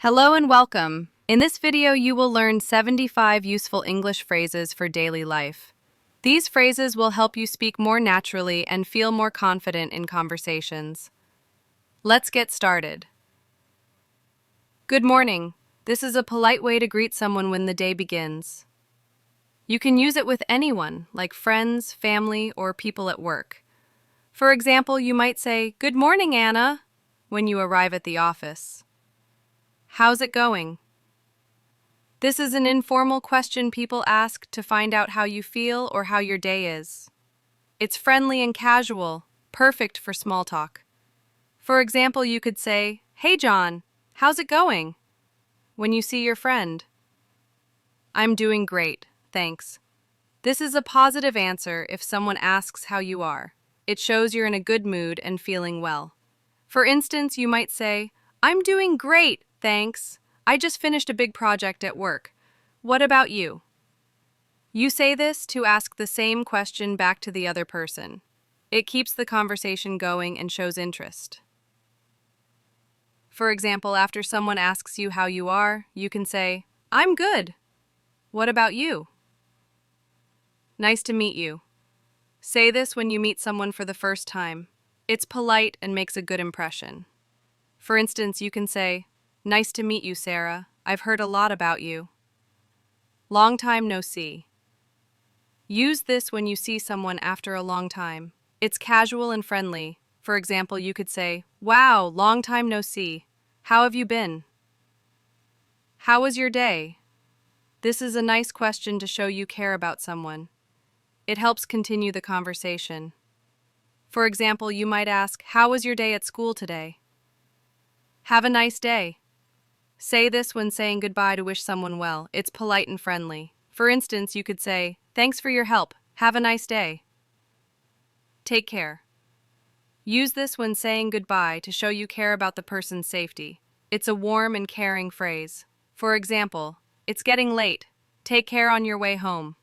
Hello and welcome. In this video, you will learn 75 useful English phrases for daily life. These phrases will help you speak more naturally and feel more confident in conversations. Let's get started. Good morning. This is a polite way to greet someone when the day begins. You can use it with anyone, like friends, family, or people at work. For example, you might say, "Good morning, Anna," when you arrive at the office. How's it going? This is an informal question people ask to find out how you feel or how your day is. It's friendly and casual, perfect for small talk. For example, you could say, "Hey John, how's it going?" when you see your friend. "I'm doing great, thanks." This is a positive answer if someone asks how you are. It shows you're in a good mood and feeling well. For instance, you might say, "I'm doing great, thanks. I just finished a big project at work. What about you?" You say this to ask the same question back to the other person. It keeps the conversation going and shows interest. For example, after someone asks you how you are, you can say, "I'm good. What about you?" Nice to meet you. Say this when you meet someone for the first time. It's polite and makes a good impression. For instance, you can say, "Nice to meet you, Sarah. I've heard a lot about you." Long time no see. Use this when you see someone after a long time. It's casual and friendly. For example, you could say, "Wow, long time no see. How have you been?" How was your day? This is a nice question to show you care about someone. It helps continue the conversation. For example, you might ask, "How was your day at school today?" Have a nice day. Say this when saying goodbye to wish someone well. It's polite and friendly. For instance, you could say, "Thanks for your help. Have a nice day." Take care. Use this when saying goodbye to show you care about the person's safety. It's a warm and caring phrase. For example, "It's getting late. Take care on your way home."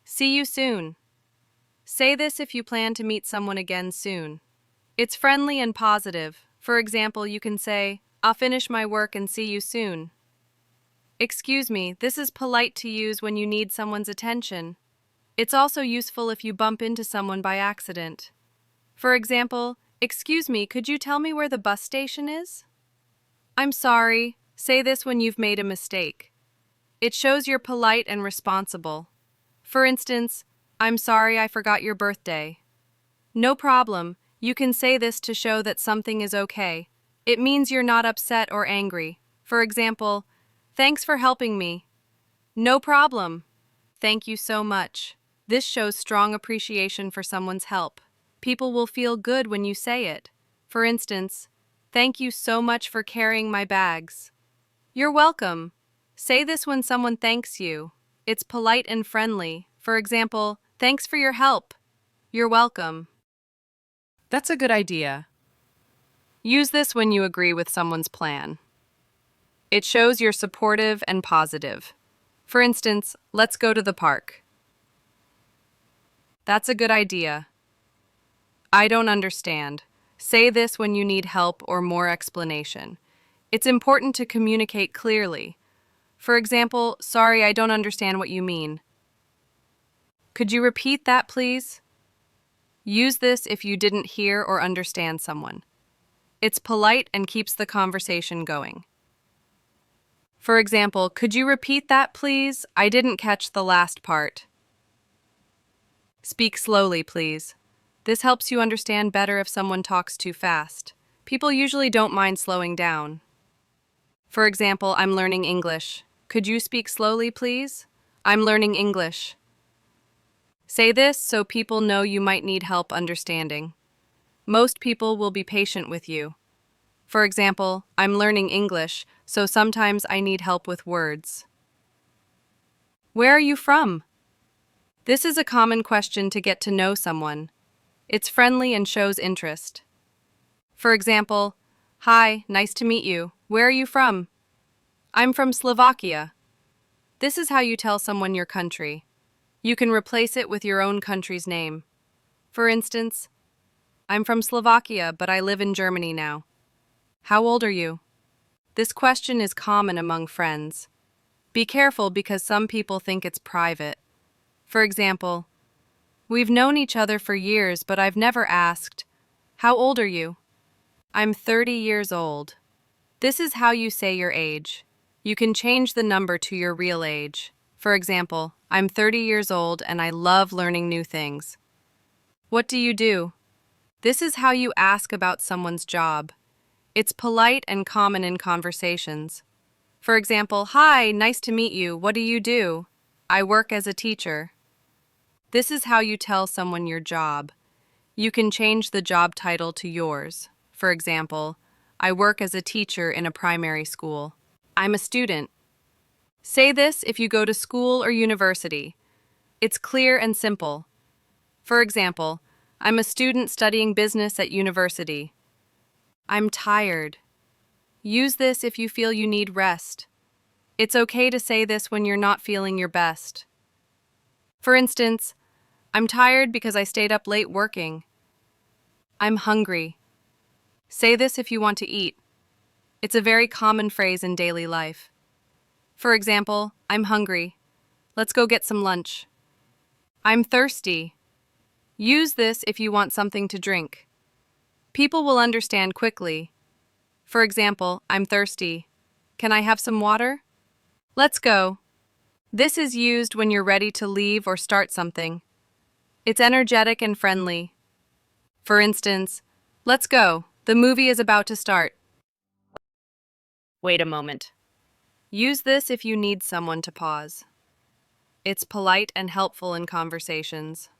See you soon. Say this if you plan to meet someone again soon. It's friendly and positive. For example, you can say, "I'll finish my work and see you soon." Excuse me, this is polite to use when you need someone's attention. It's also useful if you bump into someone by accident. For example, "Excuse me, could you tell me where the bus station is?" "I'm sorry." Say this when you've made a mistake. It shows you're polite and responsible. For instance, "I'm sorry I forgot your birthday." No problem. You can say this to show that something is okay. It means you're not upset or angry. For example, "Thanks for helping me." No problem. Thank you so much. This shows strong appreciation for someone's help. People will feel good when you say it. For instance, "Thank you so much for carrying my bags." You're welcome. Say this when someone thanks you. It's polite and friendly. For example, "Thanks for your help." You're welcome. That's a good idea. Use this when you agree with someone's plan. It shows you're supportive and positive. For instance, "Let's go to the park." That's a good idea. I don't understand. Say this when you need help or more explanation. It's important to communicate clearly. For example, "Sorry, I don't understand what you mean." Could you repeat that, please? Use this if you didn't hear or understand someone. It's polite and keeps the conversation going. For example, "Could you repeat that, please? I didn't catch the last part." Speak slowly, please. This helps you understand better if someone talks too fast. People usually don't mind slowing down. For example, "I'm learning English. Could you speak slowly, please?" "I'm learning English." Say this so people know you might need help understanding. Most people will be patient with you. For example, "I'm learning English, so sometimes I need help with words." Where are you from? This is a common question to get to know someone. It's friendly and shows interest. For example, "Hi, nice to meet you. Where are you from?" "I'm from Slovakia." This is how you tell someone your country. You can replace it with your own country's name. For instance, "I'm from Slovakia, but I live in Germany now." How old are you? This question is common among friends. Be careful because some people think it's private. For example, we've known each other for years, but I've never asked, "How old are you?" I'm 30 years old. This is how you say your age. You can change the number to your real age. For example, I'm 30 years old and I love learning new things. What do you do? This is how you ask about someone's job. It's polite and common in conversations. For example, "Hi, nice to meet you. What do you do?" "I work as a teacher." This is how you tell someone your job. You can change the job title to yours. For example, "I work as a teacher in a primary school." "I'm a student." Say this if you go to school or university. It's clear and simple. For example, "I'm a student studying business at university." "I'm tired." Use this if you feel you need rest. It's okay to say this when you're not feeling your best. For instance, "I'm tired because I stayed up late working." "I'm hungry." Say this if you want to eat. It's a very common phrase in daily life. For example, "I'm hungry. Let's go get some lunch." "I'm thirsty." Use this if you want something to drink. People will understand quickly. For example, "I'm thirsty. Can I have some water?" "Let's go." This is used when you're ready to leave or start something. It's energetic and friendly. For instance, "Let's go. The movie is about to start." Wait a moment. Use this if you need someone to pause. It's polite and helpful in conversations.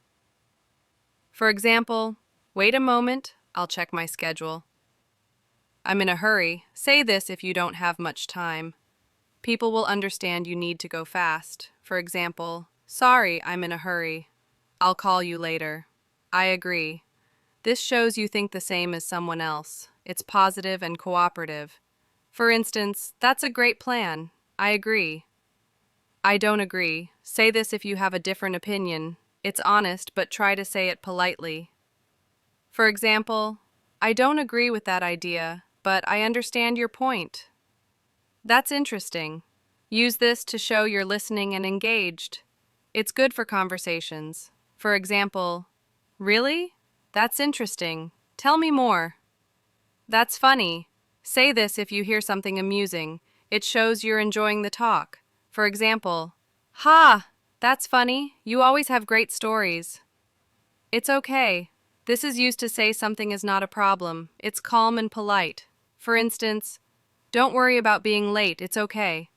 For example, "Wait a moment, I'll check my schedule." "I'm in a hurry." Say this if you don't have much time. People will understand you need to go fast. For example, "Sorry, I'm in a hurry. I'll call you later." "I agree." This shows you think the same as someone else. It's positive and cooperative. For instance, "That's a great plan. I agree." "I don't agree." Say this if you have a different opinion. It's honest, but try to say it politely. For example, "I don't agree with that idea, but I understand your point." That's interesting. Use this to show you're listening and engaged. It's good for conversations. For example, "Really? That's interesting. Tell me more." "That's funny." Say this if you hear something amusing. It shows you're enjoying the talk. For example, "Ha! That's funny. You always have great stories." It's okay. This is used to say something is not a problem. It's calm and polite. For instance, "Don't worry about being late. It's okay."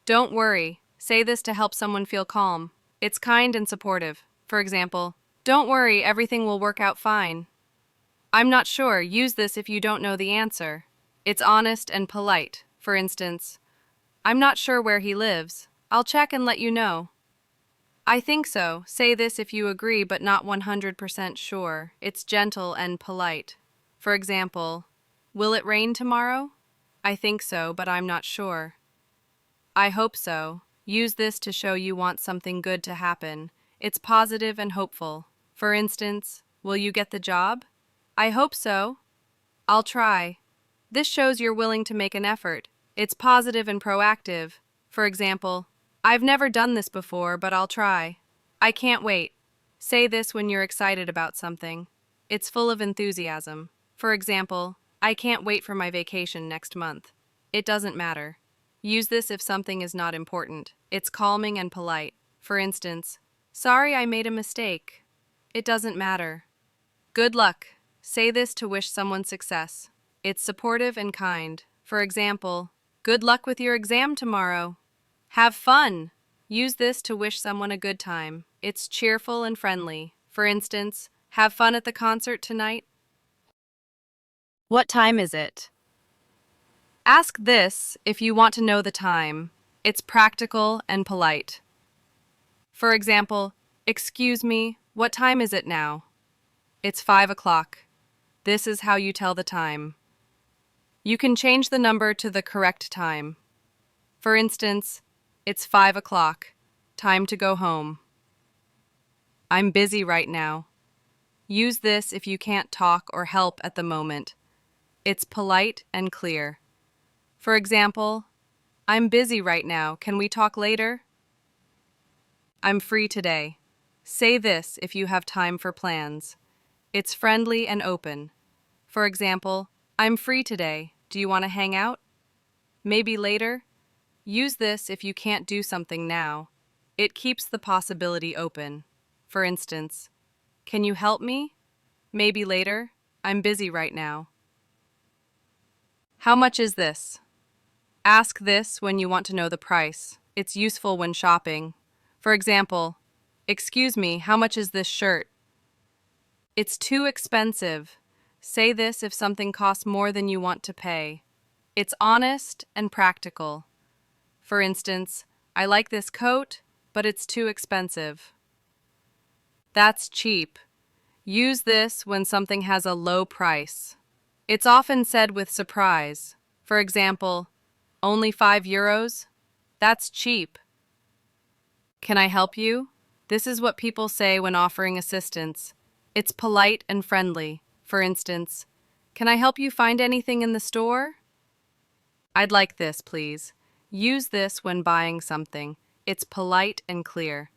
"Don't worry." Say this to help someone feel calm. It's kind and supportive. For example, "Don't worry, everything will work out fine." "I'm not sure." Use this if you don't know the answer. It's honest and polite. For instance, "I'm not sure where he lives. I'll check and let you know." "I think so." Say this if you agree but not 100% sure. It's gentle and polite. For example, "Will it rain tomorrow?" "I think so, but I'm not sure." "I hope so." Use this to show you want something good to happen. It's positive and hopeful. For instance, "Will you get the job?" "I hope so." "I'll try." This shows you're willing to make an effort. It's positive and proactive. For example, "I've never done this before, but I'll try." "I can't wait." Say this when you're excited about something. It's full of enthusiasm. For example, "I can't wait for my vacation next month." It doesn't matter. Use this if something is not important. It's calming and polite. For instance, "Sorry, I made a mistake." It doesn't matter. "Good luck." Say this to wish someone success. It's supportive and kind. For example, "Good luck with your exam tomorrow." "Have fun." Use this to wish someone a good time. It's cheerful and friendly. For instance, "Have fun at the concert tonight." What time is it? Ask this if you want to know the time. It's practical and polite. For example, "Excuse me, what time is it now?" It's 5 o'clock. This is how you tell the time. You can change the number to the correct time. For instance, "It's 5 o'clock. Time to go home." "I'm busy right now." Use this if you can't talk or help at the moment. It's polite and clear. For example, I'm busy right now. Can we talk later? I'm free today. Say this if you have time for plans. It's friendly and open. For example, I'm free today. Do you want to hang out? Maybe later? Use this if you can't do something now. It keeps the possibility open. For instance, can you help me? Maybe later. I'm busy right now. How much is this? Ask this when you want to know the price. It's useful when shopping. For example, excuse me, how much is this shirt? It's too expensive. Say this if something costs more than you want to pay. It's honest and practical. For instance, I like this coat, but it's too expensive. That's cheap. Use this when something has a low price. It's often said with surprise. For example, only €5? That's cheap. Can I help you? This is what people say when offering assistance. It's polite and friendly. For instance, can I help you find anything in the store? I'd like this, please. Use this when buying something. It's polite and clear.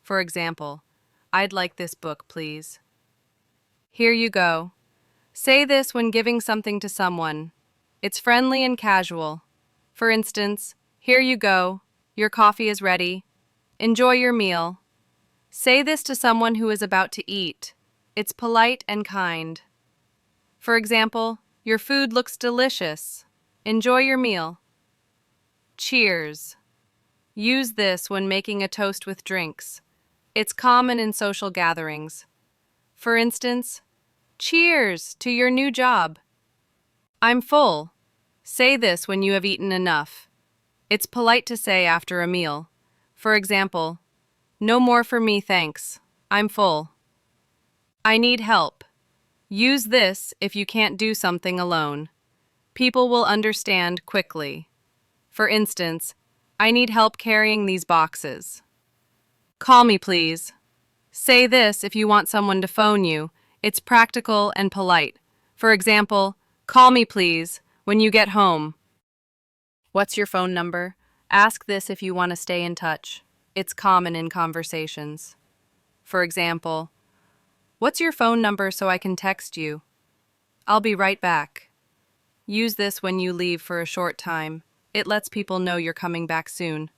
For example, I'd like this book, please. Here you go. Say this when giving something to someone. It's friendly and casual. For instance, here you go. Your coffee is ready. Enjoy your meal. Say this to someone who is about to eat. It's polite and kind. For example, your food looks delicious. Enjoy your meal. Cheers. Use this when making a toast with drinks. It's common in social gatherings. For instance, cheers to your new job. I'm full. Say this when you have eaten enough. It's polite to say after a meal. For example, no more for me, thanks. I'm full. I need help. Use this if you can't do something alone. People will understand quickly. For instance, I need help carrying these boxes. Call me, please. Say this if you want someone to phone you. It's practical and polite. For example, call me, please, when you get home. What's your phone number? Ask this if you want to stay in touch. It's common in conversations. For example, what's your phone number so I can text you? I'll be right back. Use this when you leave for a short time. It lets people know you're coming back soon.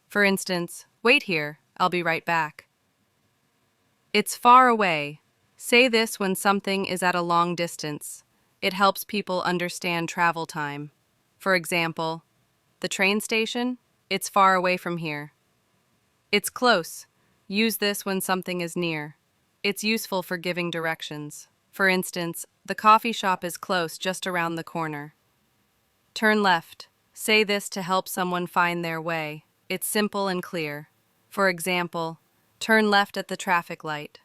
For instance, wait here, I'll be right back. It's far away. Say this when something is at a long distance. It helps people understand travel time. For example, the train station? It's far away from here. It's close. Use this when something is near. It's useful for giving directions. For instance, the coffee shop is close, just around the corner. Turn left. Say this to help someone find their way. It's simple and clear. For example, turn left at the traffic light.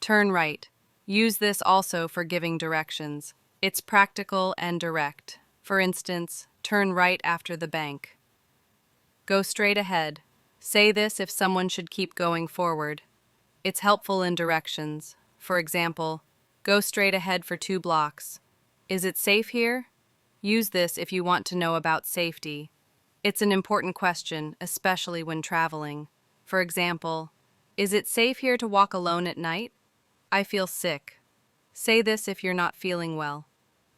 Turn right. Use this also for giving directions. It's practical and direct. For instance, turn right after the bank. Go straight ahead. Say this if someone should keep going forward. It's helpful in directions. For example, go straight ahead for 2 blocks. Is it safe here? Use this if you want to know about safety. It's an important question, especially when traveling. For example, is it safe here to walk alone at night? I feel sick. Say this if you're not feeling well.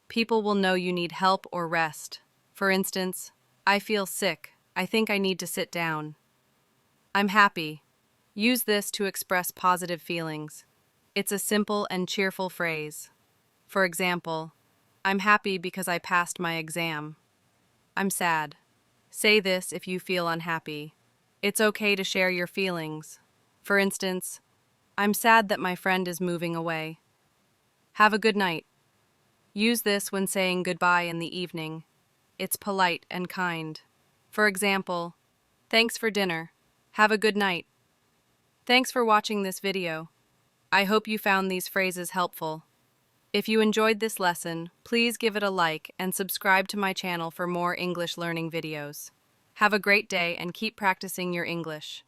People will know you need help or rest. For instance, I feel sick. I think I need to sit down. I'm happy. Use this to express positive feelings. It's a simple and cheerful phrase. For example, I'm happy because I passed my exam. I'm sad. Say this if you feel unhappy. It's okay to share your feelings. For instance, I'm sad that my friend is moving away. Have a good night. Use this when saying goodbye in the evening. It's polite and kind. For example, thanks for dinner. Have a good night. Thanks for watching this video. I hope you found these phrases helpful. If you enjoyed this lesson, please give it a like and subscribe to my channel for more English learning videos. Have a great day and keep practicing your English.